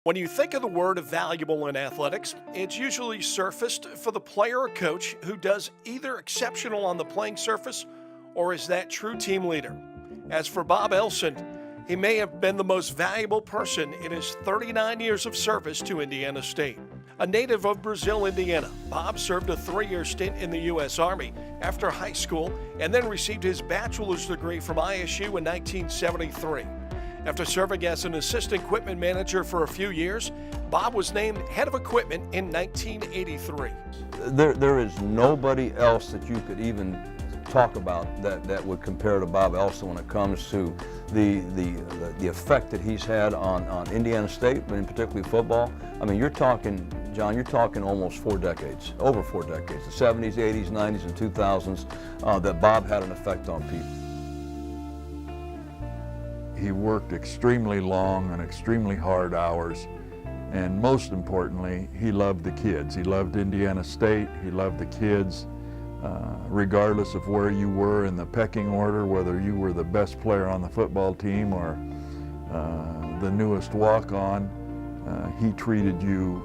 When you think of the word valuable in athletics, it's usually surfaced for the player or coach who does either exceptional on the playing surface or is that true team leader. As for Bob Elson, he may have been the most valuable person in his 39 years of service to Indiana State. A native of Brazil, Indiana, Bob served a 3-year stint in the U.S. Army after high school and then received his bachelor's degree from ISU in 1973. After serving as an assistant equipment manager for a few years, Bob was named head of equipment in 1983. There is nobody else that you could even talk about that would compare to Bob Elson when it comes to the effect that he's had on Indiana State, but in particularly football. I mean, you're talking, John, you're talking almost 4 decades, over 4 decades, the 70s, 80s, 90s, and 2000s, that Bob had an effect on people. He worked extremely long and extremely hard hours, and most importantly, he loved the kids. He loved Indiana State, he loved the kids, regardless of where you were in the pecking order, whether you were the best player on the football team or the newest walk-on, he treated you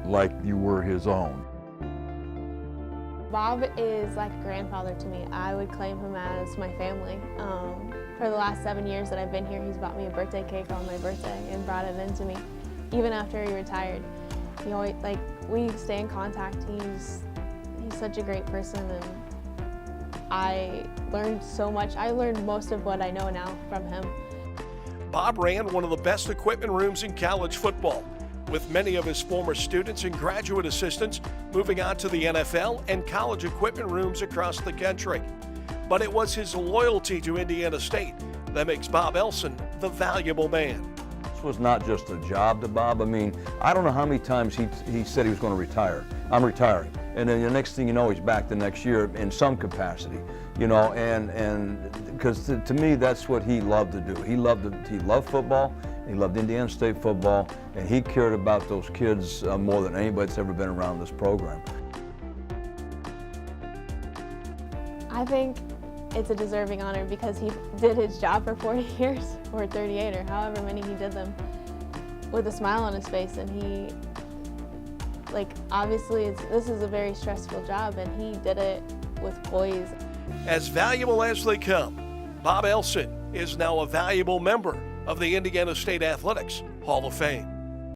like you were his own. Bob is like a grandfather to me. I would claim him as my family. For the last 7 years that I've been here, he's bought me a birthday cake on my birthday and brought it into me. Even after he retired, he always, we stay in contact. He's such a great person, and I learned so much. I learned most of what I know now from him. Bob ran one of the best equipment rooms in college football, with many of his former students and graduate assistants moving on to the NFL and college equipment rooms across the country. But it was his loyalty to Indiana State that makes Bob Elson the valuable man. This was not just a job to Bob. I mean, I don't know how many times he said he was going to retire. I'm retiring. And then the next thing you know, he's back the next year in some capacity, you know, and because to me, that's what he loved to do. He loved football. He loved Indiana State football, and he cared about those kids more than anybody that's ever been around this program. I think it's a deserving honor because he did his job for 40 years, or 38, or however many he did them, with a smile on his face. And he, obviously this is a very stressful job, and he did it with poise. As valuable as they come, Bob Elson is now a valuable member of the Indiana State Athletics Hall of Fame.